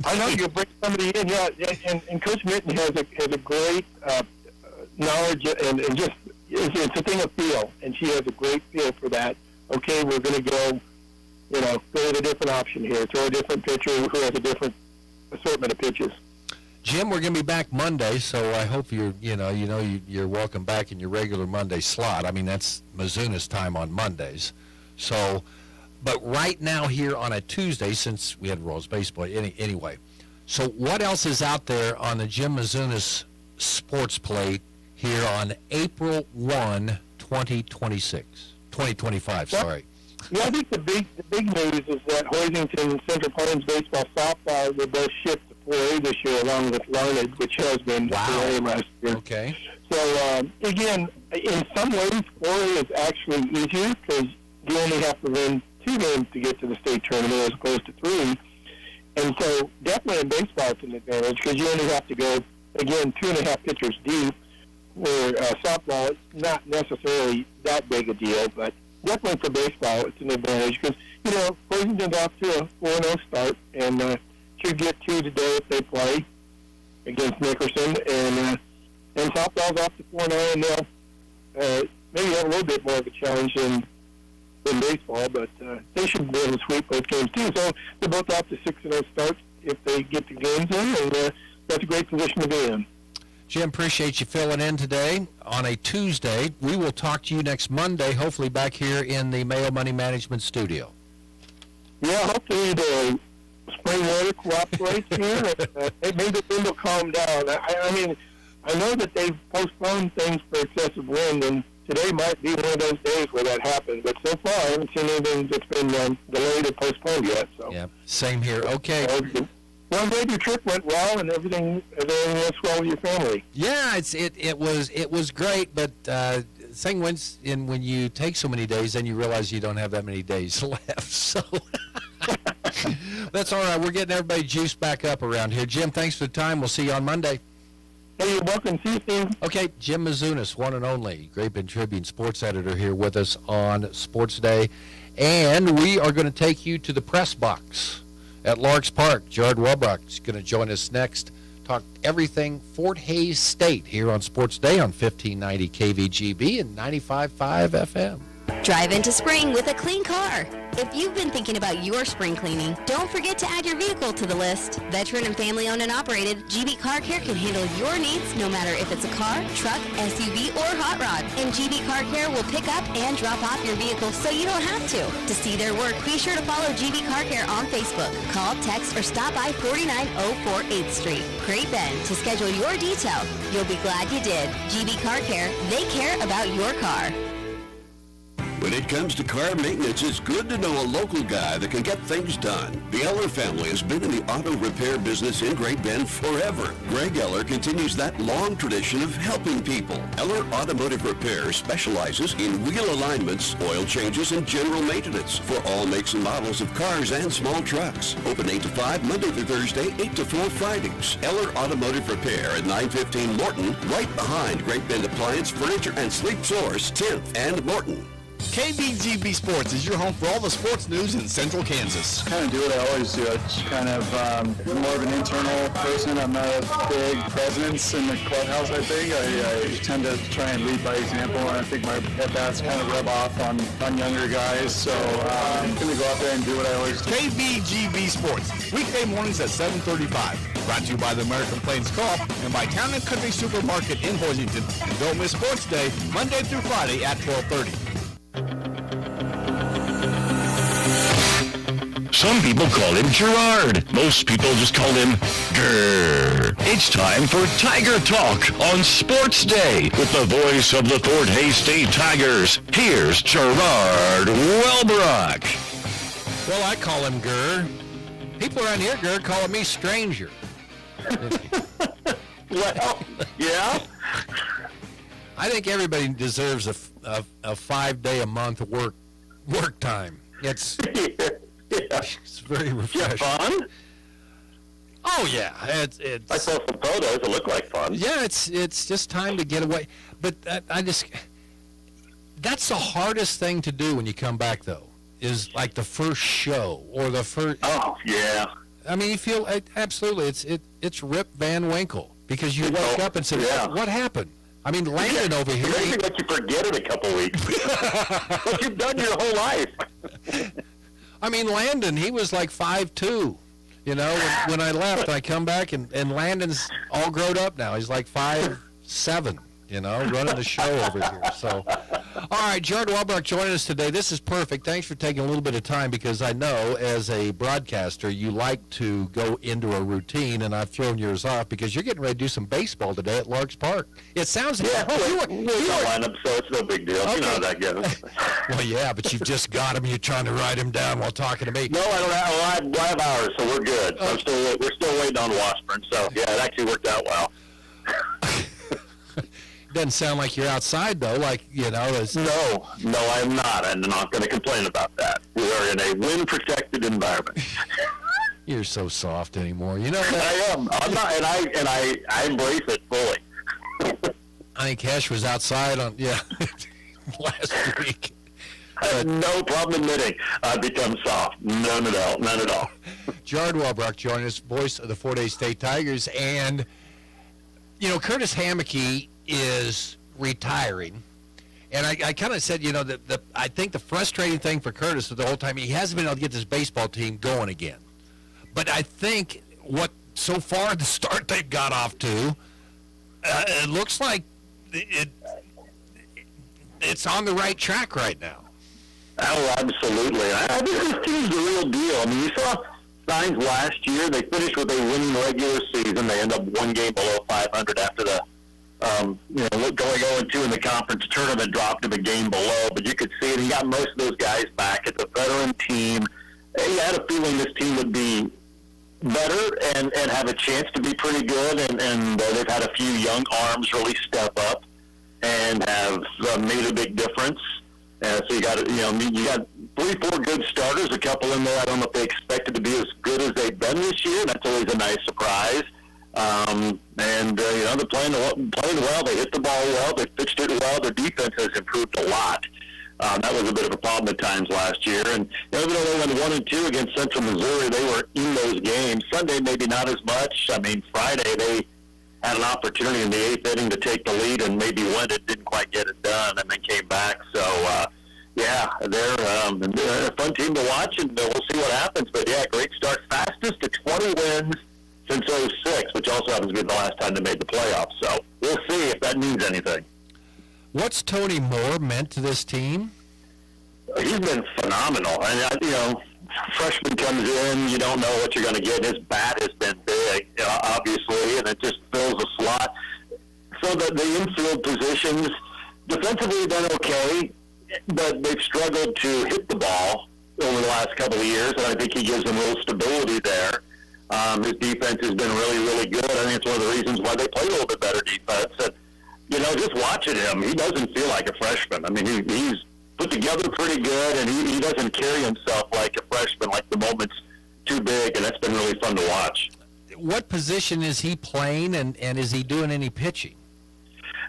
I know you'll bring somebody in, and Coach Minton has a great knowledge, and just it's a thing of feel, and she has a great feel for that. Okay, we're going to go with a different option here, throw a different pitcher who has a different assortment of pitches. Jim, we're going to be back Monday, so I hope you're welcome back in your regular Monday slot. I mean, that's Mizuna's time on Mondays. So, but right now here on a Tuesday, since we had Royals baseball anyway. So what else is out there on the Jim Mizuna's sports plate here on April 1, 2025, sorry. Yeah, I think the big news is that Hoisington and Central Plains baseball softball will both shift to 4A this year, along with Larned, which has been 4A last year. Okay. So, again, in some ways, 4A is actually easier because you only have to win 2 games to get to the state tournament as opposed to 3. And so, definitely in baseball, it's an advantage because you only have to go, again, 2.5 pitchers deep, where softball, it's not necessarily that big a deal, but definitely for baseball, it's an advantage because, Hoisington's off to a 4-0 start, and should get 2 today if they play against Nickerson, and softball's off to 4-0, and they'll maybe have a little bit more of a challenge than baseball, but they should be able to sweep both games too. So they're both off to 6-0 starts if they get the games in, and that's a great position to be in. Jim, appreciate you filling in today on a Tuesday. We will talk to you next Monday, hopefully back here in the Mayo Money Management studio. Yeah, hopefully the spring weather cooperates here. Maybe the wind will calm down. I mean, I know that they've postponed things for excessive wind until today might be one of those days where that happens. But so far, I haven't seen anything that's been delayed or postponed yet. So. Yeah, same here. Okay. Well, I'm glad your trip went well and everything went well with your family. Yeah, it was great, but thing when you take so many days, then you realize you don't have that many days left. So that's all right. We're getting everybody juiced back up around here. Jim, thanks for the time. We'll see you on Monday. Hey, you're welcome. See you soon. Okay, Jim Mizunas, one and only Great Bend Tribune sports editor here with us on Sports Day. And we are going to take you to the press box at Larks Park. Jared Welbrock is going to join us next. Talk everything Fort Hays State here on Sports Day on 1590 KVGB and 95.5 FM. Drive into spring with a clean car. If you've been thinking about your spring cleaning, don't forget to add your vehicle to the list. Veteran and family-owned and operated, GB Car Care can handle your needs no matter if it's a car, truck, SUV, or hot rod. And GB Car Care will pick up and drop off your vehicle so you don't have to. To see their work, be sure to follow GB Car Care on Facebook. Call, text, or stop by 4904 8th Street, Great Bend to schedule your detail. You'll be glad you did. GB Car Care, they care about your car. When it comes to car maintenance, it's good to know a local guy that can get things done. The Eller family has been in the auto repair business in Great Bend forever. Greg Eller continues that long tradition of helping people. Eller Automotive Repair specializes in wheel alignments, oil changes, and general maintenance for all makes and models of cars and small trucks. Open 8 to 5 Monday through Thursday, 8 to 4 Fridays. Eller Automotive Repair at 915 Morton, right behind Great Bend Appliance, Furniture, and Sleep Source, 10th and Morton. KBGB Sports is your home for all the sports news in Central Kansas. Kind of do what I always do. It's kind of more of an internal person. I'm not a big presence in the clubhouse, I think. I tend to try and lead by example, and I think my at-bats kind of rub off on younger guys. So I'm going to go out there and do what I always do. KBGB Sports, weekday mornings at 7:35. Brought to you by the American Plains Co-op and by Town & Country Supermarket in Hoisington. And don't miss Sports Day, Monday through Friday at 12:30. Some people call him Gerard. Most people just call him Grr. It's time for Tiger Talk on Sports Day with the voice of the Fort Hays State Tigers. Here's Gerard Welbrock. Well, I call him Grr. People around here, Grr, calling me Stranger. Well, yeah. I think everybody deserves a 5-day-a-month work time. It's very refreshing. Fun? Oh yeah, it's. I saw some photos. It looked like fun. Yeah, it's just time to get away. But that's the hardest thing to do when you come back, though, is like the first show or the first. Oh yeah. I mean, you feel absolutely. It's Rip Van Winkle because you wake up and say, what happened? I mean, Landon over here. Maybe let you forget it a couple weeks. What you've done your whole life. I mean, Landon, he was like 5'2". You know, when I left, I come back and Landon's all grown up now. He's like 5'7". You know, running the show over here. So, all right, Jared Welbrock joining us today. This is perfect. Thanks for taking a little bit of time because I know as a broadcaster you like to go into a routine, and I've thrown yours off because you're getting ready to do some baseball today at Larks Park. It sounds like we're lineup, so it's no big deal. Okay. You know how that goes. Well, yeah, but you've just got him. You're trying to write him down while talking to me. No, I don't have. I have hours, so we're good. Okay. We're still waiting on Washburn. So yeah, it actually worked out well. Doesn't sound like you're outside, though, like, you know. No, I'm not. I'm not going to complain about that. We are in a wind-protected environment. You're so soft anymore. You know that? I am. I'm not, and I embrace it fully. I think Cash was outside on, last week. I have no problem admitting I've become soft. None at all. Jared Welbrock joining us, voice of the Fort Hays State Tigers, and, you know, Curtis Hammocky is retiring, and I kind of said, you know, I think the frustrating thing for Curtis the whole time, he hasn't been able to get this baseball team going again. But I think what so far the start they've got off to, it looks like it's on the right track right now. Oh, absolutely. I think this team's the real deal. I mean, you saw signs last year. They finished with a winning regular season. They end up one game below 500 after the Going 0-2 in the conference tournament dropped him a game below, but you could see it. He got most of those guys back. It's a veteran team. He had a feeling this team would be better and have a chance to be pretty good, and they've had a few young arms really step up and have made a big difference. So you got 3-4 good starters, a couple in there. I don't know if they expected to be as good as they've been this year. That's always a nice surprise. They're playing well. They hit the ball well. They pitched it well. Their defense has improved a lot. That was a bit of a problem at times last year. And even though they went 1-2 against Central Missouri, they were in those games. Sunday, maybe not as much. I mean, Friday, they had an opportunity in the 8th inning to take the lead and maybe win it. Didn't quite get it done, and then came back. So, they're a fun team to watch, and we'll see what happens. But, great start. Fastest to 20 wins since 2006, which also happens to be the last time they made the playoffs. So we'll see if that means anything. What's Tony Moore meant to this team? He's been phenomenal. And, freshman comes in, you don't know what you're going to get. His bat has been big, obviously, and it just fills a slot. So the infield positions, defensively, done okay, but they've struggled to hit the ball over the last couple of years, and I think he gives them a little stability there. His defense has been really, really good. I think it's one of the reasons why they play a little bit better defense. And, just watching him, he doesn't feel like a freshman. I mean, he's put together pretty good, and he doesn't carry himself like a freshman, like the moment's too big, and that's been really fun to watch. What position is he playing, and is he doing any pitching?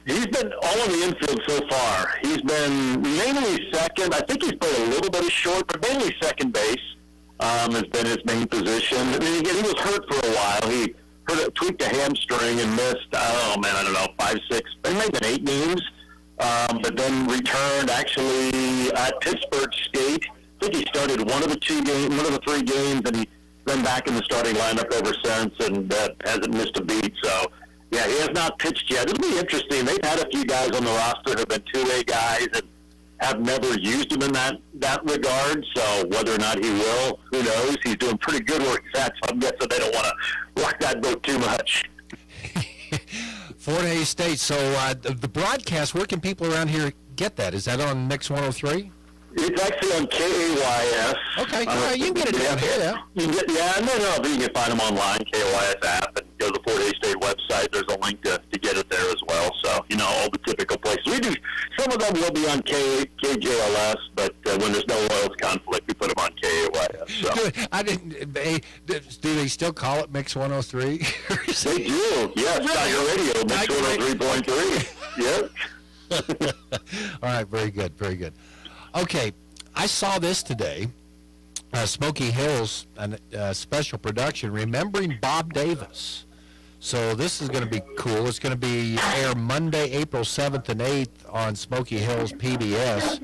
He's been all in the infield so far. He's been mainly second. I think he's played a little bit of short, but mainly second base. Has been his main position. I mean, again, he was hurt for a while. He tweaked a hamstring and missed, 5, 6, maybe 8 games. But then returned actually at Pittsburgh State. I think he started one of the 3 games, and he's been back in the starting lineup ever since, and hasn't missed a beat. So, he has not pitched yet. It'll be interesting. They've had a few guys on the roster who have been 2A guys and have never used him in that regard, so whether or not he will, who knows? He's doing pretty good work at that, so I'm guessing they don't want to rock that boat too much. Fort Hays State, so the broadcast, where can people around here get that? Is that on Mix 103? It's actually on KAYS. Okay, you can get it down here, You can find them online, KAYS app, and go to the Fort Hays State website. There's a link to get it there as well. So, all the typical places. We do. Some of them will be on KJLS, but when there's no Royals conflict, we put them on KAYS. So. I didn't. Do they still call it Mix 103? They do. Yes, Tiger Radio, Mix 103.3. Yep. All right, very good, very good. Okay, I saw this today, Smoky Hills, a special production, remembering Bob Davis. So this is going to be cool. It's going to be air Monday, April 7th and 8th on Smoky Hills PBS.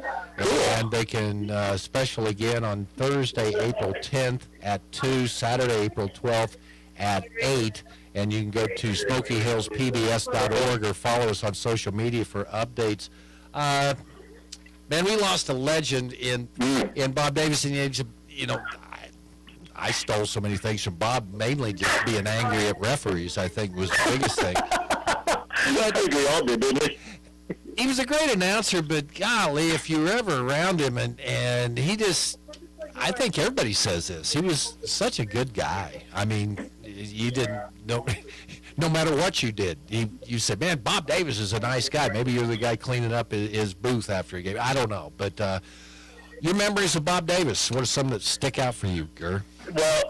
And they can special again on Thursday, April 10th at 2, Saturday, April 12th at 8. And you can go to SmokyHillsPBS.org or follow us on social media for updates. Man, we lost a legend in Bob Davis, and I stole so many things from Bob, mainly just being angry at referees, I think, was the biggest thing. I think we all did, didn't we? He was a great announcer, but golly, if you were ever around him, and he just, I think everybody says this, he was such a good guy. I mean, you didn't know. No matter what you did, you said, man, Bob Davis is a nice guy. Maybe you're the guy cleaning up his booth after a game. I don't know. But your memories of Bob Davis, what are some that stick out for you, Gur? Well,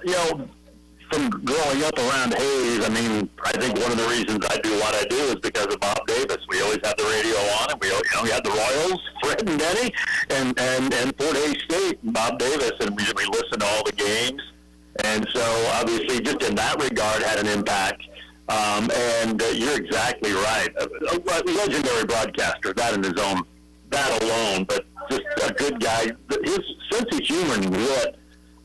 from growing up around Hays, I mean, I think one of the reasons I do what I do is because of Bob Davis. We always had the radio on, and we had the Royals, Fred and Denny, and Fort Hays State, Bob Davis, and we listened to all the games. And so, obviously, just in that regard, had an impact. And you're exactly right. A legendary broadcaster, that alone, but just a good guy. His sense of humor and wit,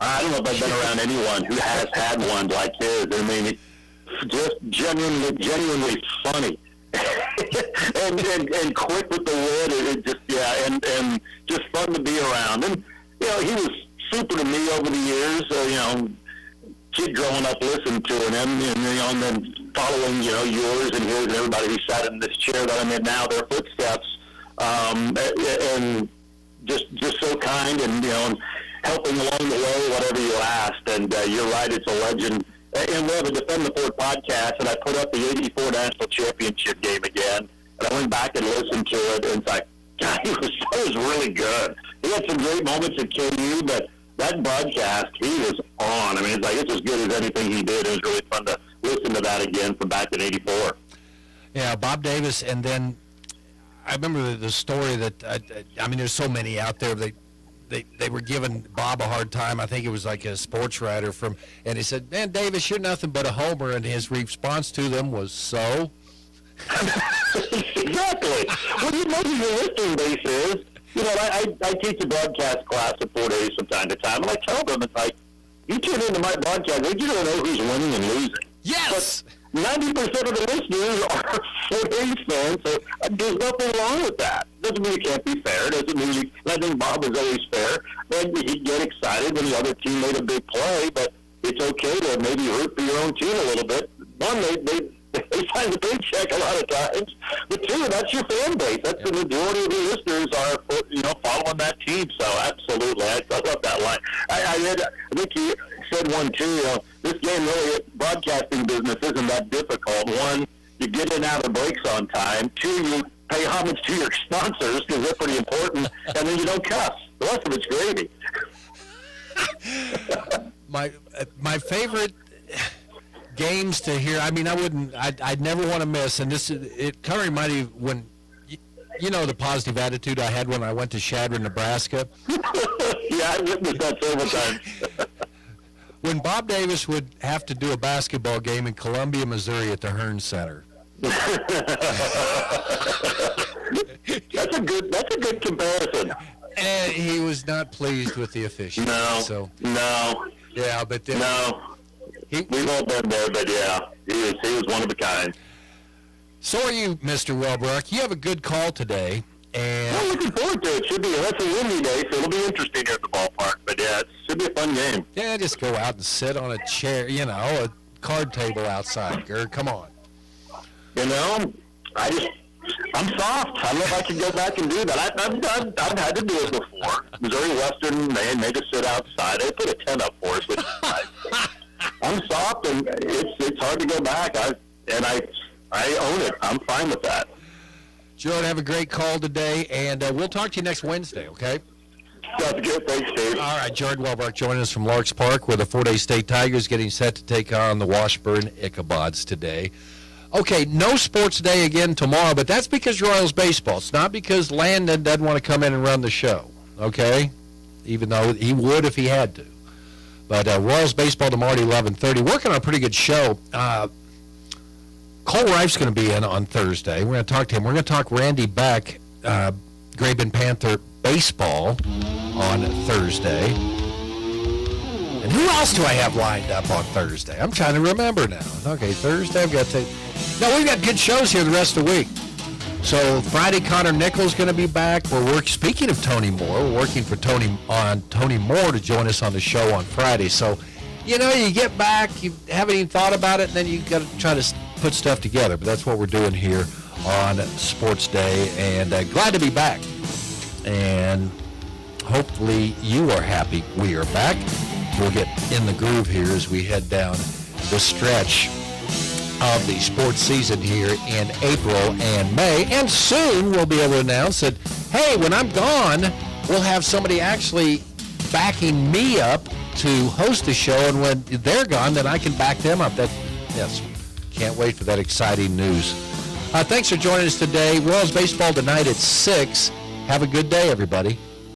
I don't know if I've been around anyone who has had one like his. I mean, just genuinely funny. and quick with the wit. And just fun to be around. And, he was super to me over the years. Kid growing up listening to him, and then following, yours and his and everybody who sat in this chair that I'm in now, their footsteps, and just so kind and, and helping along the way, whatever you asked. And you're right, it's a legend. And we have a Defend the Fort podcast, and I put up the 84 National Championship game again, and I went back and listened to it, and it's like, God, he was really good. He had some great moments at KU, but that broadcast, he was on. I mean, it's like, it's as good as anything he did. It was really fun to listen to that again from back in 84. Yeah, Bob Davis, and then I remember the story that, I mean, there's so many out there. They were giving Bob a hard time. I think it was like a sports writer and he said, "Man, Davis, you're nothing but a homer," and his response to them was, "So?" Exactly. Well, you know who your listening base is. I teach a broadcast class at 4 days from time to time, and I tell them, it's like, you tune into my broadcast, you don't know who's winning and losing. Yes! But 90% of the listeners are 4 days fans, so there's nothing wrong with that. Doesn't mean you can't be fair. Doesn't mean I think Bob is always fair. And you get excited when the other team made a big play, but it's okay to maybe root for your own team a little bit. One, they sign the paycheck a lot of times, but two, that's your fan base. That's the majority of the listeners are, following that team. So absolutely, I love that line. I think you said one too. This game really, broadcasting business isn't that difficult. One, you get in and out of breaks on time. Two, you pay homage to your sponsors because they're pretty important, and then you don't cuss. The rest of it's gravy. My favorite games to hear. I mean, I'd never want to miss. And it kind of reminded me when, the positive attitude I had when I went to Shadron, Nebraska. Yeah, I witnessed that several times. When Bob Davis would have to do a basketball game in Columbia, Missouri at the Hearn Center. That's a good comparison. And he was not pleased with the officials. No. Yeah, but then, we've all been there, but yeah, he was one of a kind. So are you, Mr. Wellbrook. You have a good call today, and I'm looking forward to it. It's a windy day, so it'll be interesting here at the ballpark. But yeah, it should be a fun game. Yeah, just go out and sit on a chair, a card table outside. Gerd, come on. I'm soft. I don't know if I can go back and do that. I've had to do it before. Missouri Western, they made us sit outside. They put a tent up for us, which is nice. I'm soft, and it's hard to go back. I own it. I'm fine with that. Jordan, have a great call today, and we'll talk to you next Wednesday, okay? Sounds good. Thanks, Dave. All right, Jordan Wellbrook joining us from Larks Park, where the 4-day State Tigers getting set to take on the Washburn Ichabods today. Okay, no sports day again tomorrow, but that's because Royals baseball. It's not because Landon doesn't want to come in and run the show, okay? Even though he would if he had to. But Royals baseball tomorrow at 11:30. Working on a pretty good show. Cole Reif's going to be in on Thursday. We're going to talk to him. We're going to talk Randy Beck, Graben Panther baseball on Thursday. And who else do I have lined up on Thursday? I'm trying to remember now. Okay, Thursday I've got to... No, we've got good shows here the rest of the week. So Friday, Connor Nichols going to be back. Speaking of Tony Moore, we're working for Tony Moore to join us on the show on Friday. So, you get back, you haven't even thought about it, and then you got to try to put stuff together. But that's what we're doing here on Sports Day, and glad to be back. And hopefully you are happy we are back. We'll get in the groove here as we head down the stretch of the sports season here in April and May. And soon we'll be able to announce that, hey, when I'm gone, we'll have somebody actually backing me up to host the show. And when they're gone, then I can back them up. Yes, can't wait for that exciting news. Thanks for joining us today. Royals baseball tonight at 6. Have a good day, everybody.